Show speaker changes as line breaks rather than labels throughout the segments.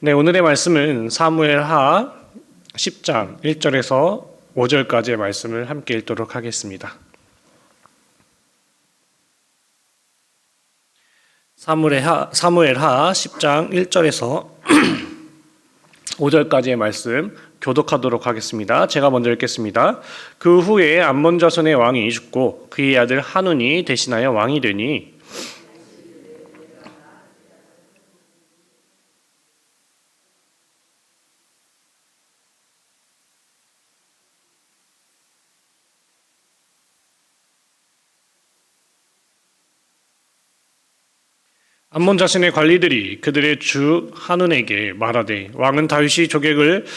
네, 오늘의 말씀은 사무엘하 10장 1절에서 5절까지의 말씀을 함께 읽도록 하겠습니다. 사무엘하 10장 1절에서 5절까지의 말씀 교독하도록 하겠습니다. 제가 먼저 읽겠습니다. 그 후에 암몬 자손의 왕이 죽고 그의 아들 한운이 대신하여 왕이 되니 암몬 자손의 관리들이 그들의 주 한운에게 말하되 왕은 다윗이 조객을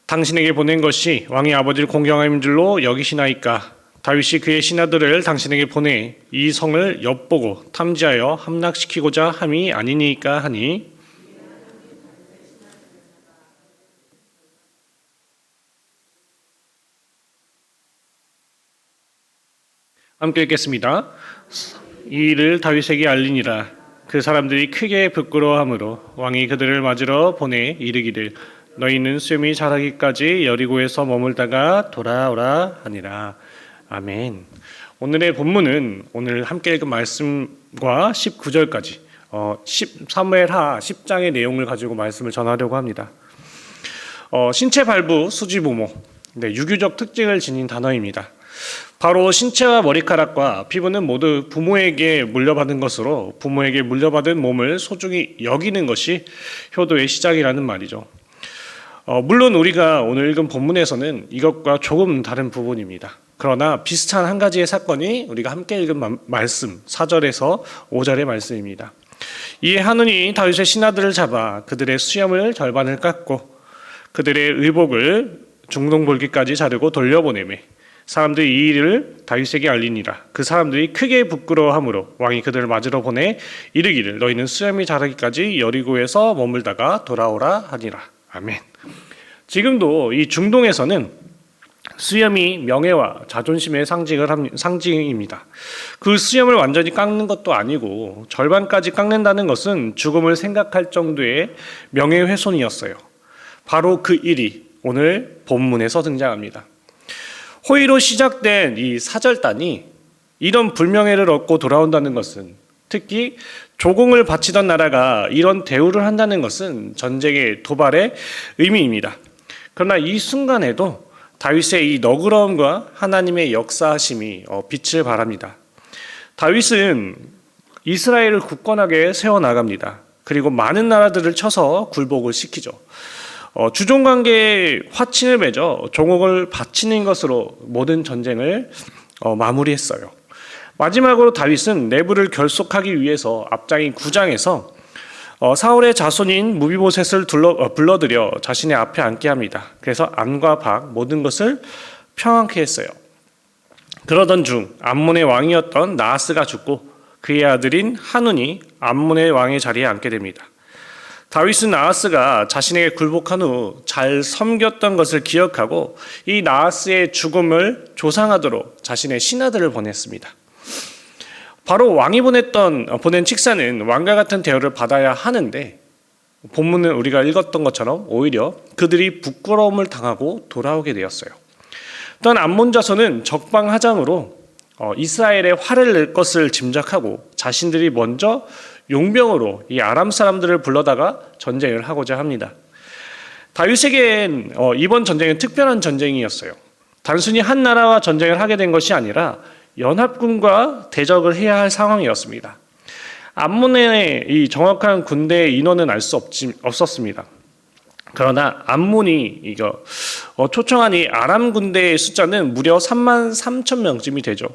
당신에게 보낸 것이 왕의 아버지를 공경함인 줄로 여기시나이까? 다윗이 그의 신하들을 당신에게 보내 이 성을 엿보고 탐지하여 함락시키고자 함이 아니니까 하니 함께 읽겠습니다. 이 일을 다윗에게 알리니라. 그 사람들이 크게 부끄러워하므로 왕이 그들을 맞으러 보내 이르기를 너희는 수염이 자라기까지 여리고에서 머물다가 돌아오라 하니라. 아멘. 오늘의 본문은 오늘 함께 읽은 말씀과 19절까지 사무엘하 10장의 내용을 가지고 말씀을 전하려고 합니다. 신체 발부 수지부모, 유교적 특징을 지닌 단어입니다. 바로 신체와 머리카락과 피부는 모두 부모에게 물려받은 것으로 부모에게 물려받은 몸을 소중히 여기는 것이 효도의 시작이라는 말이죠. 물론 우리가 오늘 읽은 본문에서는 이것과 조금 다른 부분입니다. 그러나 비슷한 한 가지의 사건이 우리가 함께 읽은 말씀 4절에서 5절의 말씀입니다. 이에 한운이 다윗의 신하들을 잡아 그들의 수염을 절반을 깎고 그들의 의복을 중동볼기까지 자르고 돌려보내매 사람들이 이 일을 다윗에게 알리니라. 그 사람들이 크게 부끄러워하므로 왕이 그들을 맞으러 보내 이르기를 너희는 수염이 자라기까지 여리고에서 머물다가 돌아오라 하니라. 아멘. 지금도 이 중동에서는 수염이 명예와 자존심의 상징입니다. 그 수염을 완전히 깎는 것도 아니고 절반까지 깎는다는 것은 죽음을 생각할 정도의 명예훼손이었어요. 바로 그 일이 오늘 본문에서 등장합니다. 호의로 시작된 이 사절단이 이런 불명예를 얻고 돌아온다는 것은, 특히 조공을 바치던 나라가 이런 대우를 한다는 것은 전쟁의 도발의 의미입니다. 그러나 이 순간에도 다윗의 이 너그러움과 하나님의 역사하심이 빛을 발합니다. 다윗은 이스라엘을 굳건하게 세워나갑니다. 그리고 많은 나라들을 쳐서 굴복을 시키죠. 주종관계에 화친을 맺어 종옥을 바치는 것으로 모든 전쟁을 마무리했어요. 마지막으로 다윗은 내부를 결속하기 위해서 앞장인 9장에서 사울의 자손인 무비보셋을 불러들여 자신의 앞에 앉게 합니다. 그래서 안과 박 모든 것을 평안케 했어요. 그러던 중 암몬의 왕이었던 나하스가 죽고 그의 아들인 한운이 암몬의 왕의 자리에 앉게 됩니다. 다윗은 나하스가 자신에게 굴복한 후 잘 섬겼던 것을 기억하고 이 나하스의 죽음을 조상하도록 자신의 신하들을 보냈습니다. 바로 왕이 보낸 직사는 왕과 같은 대우를 받아야 하는데 본문은 우리가 읽었던 것처럼 오히려 그들이 부끄러움을 당하고 돌아오게 되었어요. 또한 암몬 자손은 적방하장으로 이스라엘의 화를 낼 것을 짐작하고 자신들이 먼저 용병으로 이 아람 사람들을 불러다가 전쟁을 하고자 합니다. 다윗에겐 이번 전쟁은 특별한 전쟁이었어요. 단순히 한 나라와 전쟁을 하게 된 것이 아니라 연합군과 대적을 해야 할 상황이었습니다. 암몬의 이 정확한 군대의 인원은 알 수 없었습니다. 그러나 암몬이 초청한 이 아람 군대의 숫자는 무려 33,000명쯤이 되죠.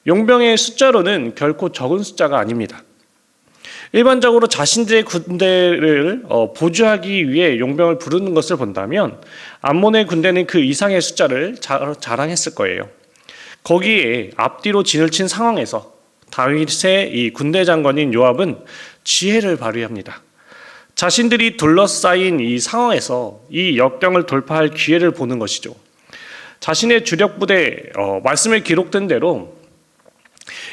용병의 숫자로는 결코 적은 숫자가 아닙니다. 일반적으로 자신들의 군대를 보조하기 위해 용병을 부르는 것을 본다면 암몬의 군대는 그 이상의 숫자를 자랑했을 거예요. 거기에 앞뒤로 진을 친 상황에서 다윗의 이 군대 장관인 요압은 지혜를 발휘합니다. 자신들이 둘러싸인 이 상황에서 이 역경을 돌파할 기회를 보는 것이죠. 자신의 주력 부대, 말씀에 기록된 대로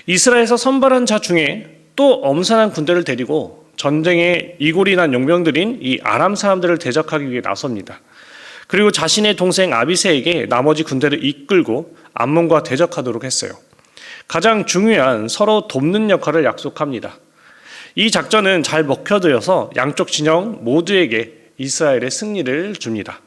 이스라엘에서 선발한 자 중에 또 엄선한 군대를 데리고 전쟁에 이골이 난 용병들인 이 아람 사람들을 대적하기 위해 나섭니다. 그리고 자신의 동생 아비새에게 나머지 군대를 이끌고 암몬과 대적하도록 했어요. 가장 중요한 서로 돕는 역할을 약속합니다. 이 작전은 잘 먹혀들여서 양쪽 진영 모두에게 이스라엘의 승리를 줍니다.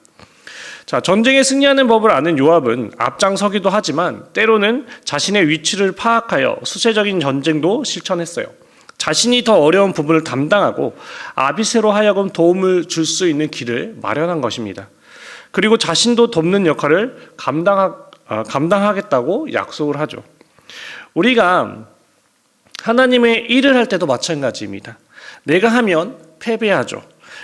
자, 전쟁에 승리하는 법을 아는 요압은 앞장서기도 하지만 때로는 자신의 위치를 파악하여 수세적인 전쟁도 실천했어요. 자신이 더 어려운 부분을 담당하고 아비새로 하여금 도움을 줄 수 있는 길을 마련한 것입니다. 그리고 자신도 돕는 역할을 감당하겠다고 약속을 하죠. 우리가 하나님의 일을 할 때도 마찬가지입니다. 내가 하면 패배하죠.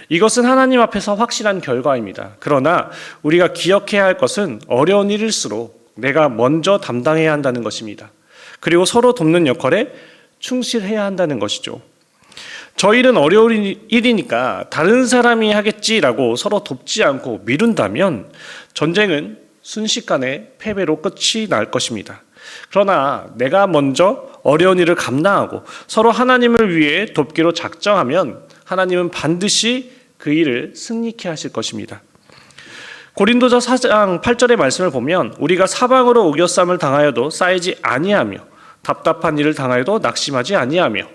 이것은 하나님 앞에서 확실한 결과입니다. 그러나 우리가 기억해야 할 것은 어려운 일일수록 내가 먼저 담당해야 한다는 것입니다. 그리고 서로 돕는 역할에 충실해야 한다는 것이죠. 저 일은 어려운 일이니까 다른 사람이 하겠지라고 서로 돕지 않고 미룬다면 전쟁은 순식간에 패배로 끝이 날 것입니다. 그러나 내가 먼저 어려운 일을 감당하고 서로 하나님을 위해 돕기로 작정하면 하나님은 반드시 그 일을 승리케 하실 것입니다. 고린도서 4장 8절의 말씀을 보면 우리가 사방으로 우겨쌈을 당하여도 쌓이지 아니하며 답답한 일을 당하여도 낙심하지 아니하며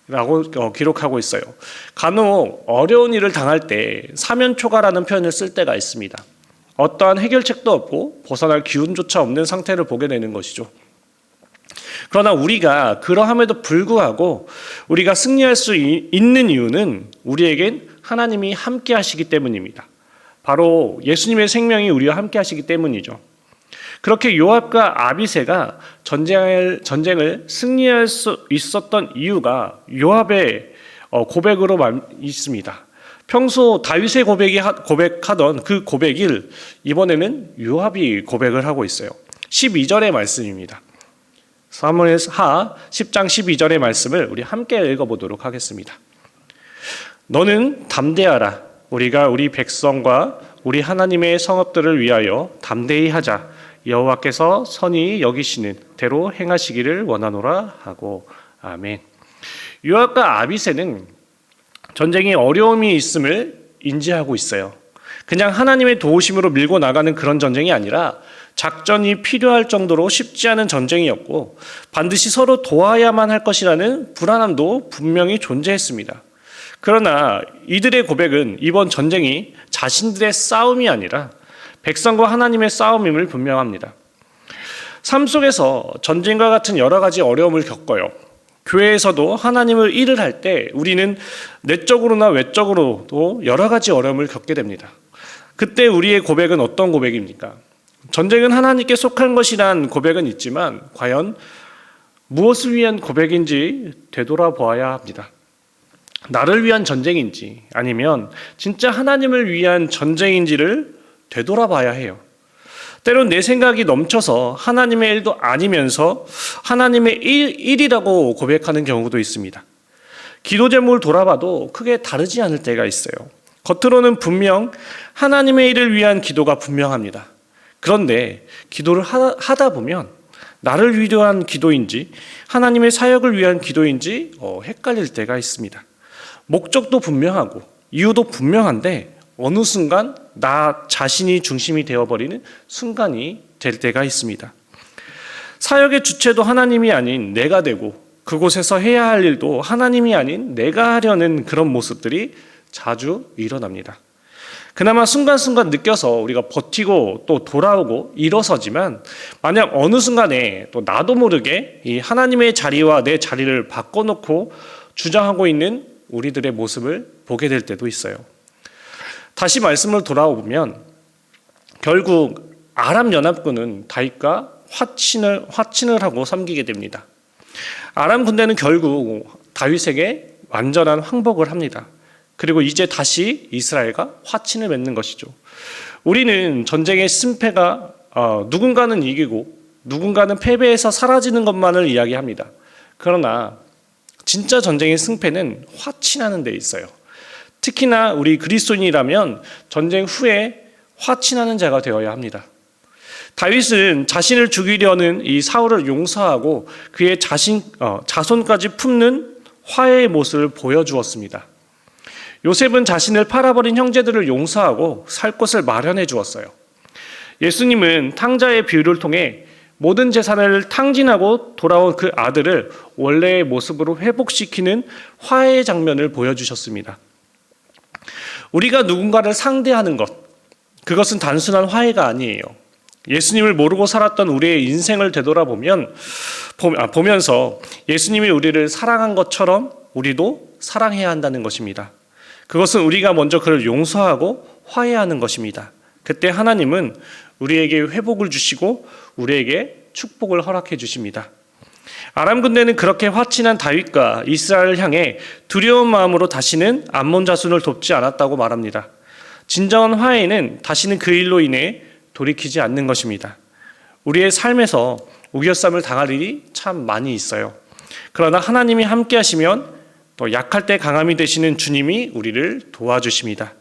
라고 기록하고 있어요. 간혹 어려운 일을 당할 때 사면초가라는 표현을 쓸 때가 있습니다. 어떠한 해결책도 없고 벗어날 기운조차 없는 상태를 보게 되는 것이죠. 그러나 우리가 그러함에도 불구하고 우리가 승리할 수 있는 이유는 우리에겐 하나님이 함께 하시기 때문입니다. 바로 예수님의 생명이 우리와 함께 하시기 때문이죠. 그렇게 요압과 아비새가 전쟁을 승리할 수 있었던 이유가 요압의 고백으로 있습니다. 평소 다윗의 고백하던 그 고백을 이번에는 요압이 고백을 하고 있어요. 12절의 말씀입니다. 사무엘하 10장 12절의 말씀을 우리 함께 읽어보도록 하겠습니다. 너는 담대하라. 우리가 우리 백성과 우리 하나님의 성읍들을 위하여 담대히 하자. 여호와께서 선히 여기시는 대로 행하시기를 원하노라 하고. 아멘. 요압과 아비새는 전쟁에 어려움이 있음을 인지하고 있어요. 그냥 하나님의 도우심으로 밀고 나가는 그런 전쟁이 아니라 작전이 필요할 정도로 쉽지 않은 전쟁이었고 반드시 서로 도와야만 할 것이라는 불안함도 분명히 존재했습니다. 그러나 이들의 고백은 이번 전쟁이 자신들의 싸움이 아니라 백성과 하나님의 싸움임을 분명합니다. 삶 속에서 전쟁과 같은 여러 가지 어려움을 겪어요. 교회에서도 하나님을 일을 할 때 우리는 내적으로나 외적으로도 여러 가지 어려움을 겪게 됩니다. 그때 우리의 고백은 어떤 고백입니까? 전쟁은 하나님께 속한 것이란 고백은 있지만 과연 무엇을 위한 고백인지 되돌아보아야 합니다. 나를 위한 전쟁인지 아니면 진짜 하나님을 위한 전쟁인지를 되돌아봐야 해요. 때론 내 생각이 넘쳐서 하나님의 일도 아니면서 하나님의 일이라고 고백하는 경우도 있습니다. 기도 제목을 돌아봐도 크게 다르지 않을 때가 있어요. 겉으로는 분명 하나님의 일을 위한 기도가 분명합니다. 그런데 기도를 하다 보면 나를 위한 기도인지 하나님의 사역을 위한 기도인지 헷갈릴 때가 있습니다. 목적도 분명하고 이유도 분명한데 어느 순간 나 자신이 중심이 되어버리는 순간이 될 때가 있습니다. 사역의 주체도 하나님이 아닌 내가 되고 그곳에서 해야 할 일도 하나님이 아닌 내가 하려는 그런 모습들이 자주 일어납니다. 그나마 순간순간 느껴서 우리가 버티고 또 돌아오고 일어서지만 만약 어느 순간에 또 나도 모르게 이 하나님의 자리와 내 자리를 바꿔놓고 주장하고 있는 우리들의 모습을 보게 될 때도 있어요. 다시 말씀을 돌아보면 결국 아람 연합군은 다윗과 화친을 하고 섬기게 됩니다. 아람 군대는 결국 다윗에게 완전한 항복을 합니다. 그리고 이제 다시 이스라엘과 화친을 맺는 것이죠. 우리는 전쟁의 승패가 누군가는 이기고 누군가는 패배해서 사라지는 것만을 이야기합니다. 그러나 진짜 전쟁의 승패는 화친하는 데 있어요. 특히나 우리 그리스도인이라면 전쟁 후에 화친하는 자가 되어야 합니다. 다윗은 자신을 죽이려는 이 사울을 용서하고 그의 자손까지 품는 화해의 모습을 보여주었습니다. 요셉은 자신을 팔아버린 형제들을 용서하고 살 곳을 마련해 주었어요. 예수님은 탕자의 비유를 통해 모든 재산을 탕진하고 돌아온 그 아들을 원래의 모습으로 회복시키는 화해의 장면을 보여주셨습니다. 우리가 누군가를 상대하는 것, 그것은 단순한 화해가 아니에요. 예수님을 모르고 살았던 우리의 인생을 보면서 예수님이 우리를 사랑한 것처럼 우리도 사랑해야 한다는 것입니다. 그것은 우리가 먼저 그를 용서하고 화해하는 것입니다. 그때 하나님은 우리에게 회복을 주시고 우리에게 축복을 허락해 주십니다. 아람 군대는 그렇게 화친한 다윗과 이스라엘을 향해 두려운 마음으로 다시는 암몬 자손을 돕지 않았다고 말합니다. 진정한 화해는 다시는 그 일로 인해 돌이키지 않는 것입니다. 우리의 삶에서 우겨쌈을 당할 일이 참 많이 있어요. 그러나 하나님이 함께 하시면 또 약할 때 강함이 되시는 주님이 우리를 도와주십니다.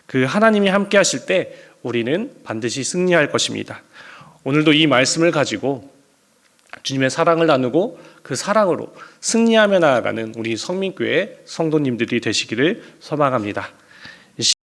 그 하나님이 함께 하실 때 우리는 반드시 승리할 것입니다. 오늘도 이 말씀을 가지고 주님의 사랑을 나누고 그 사랑으로 승리하며 나아가는 우리 성민교회 성도님들이 되시기를 소망합니다.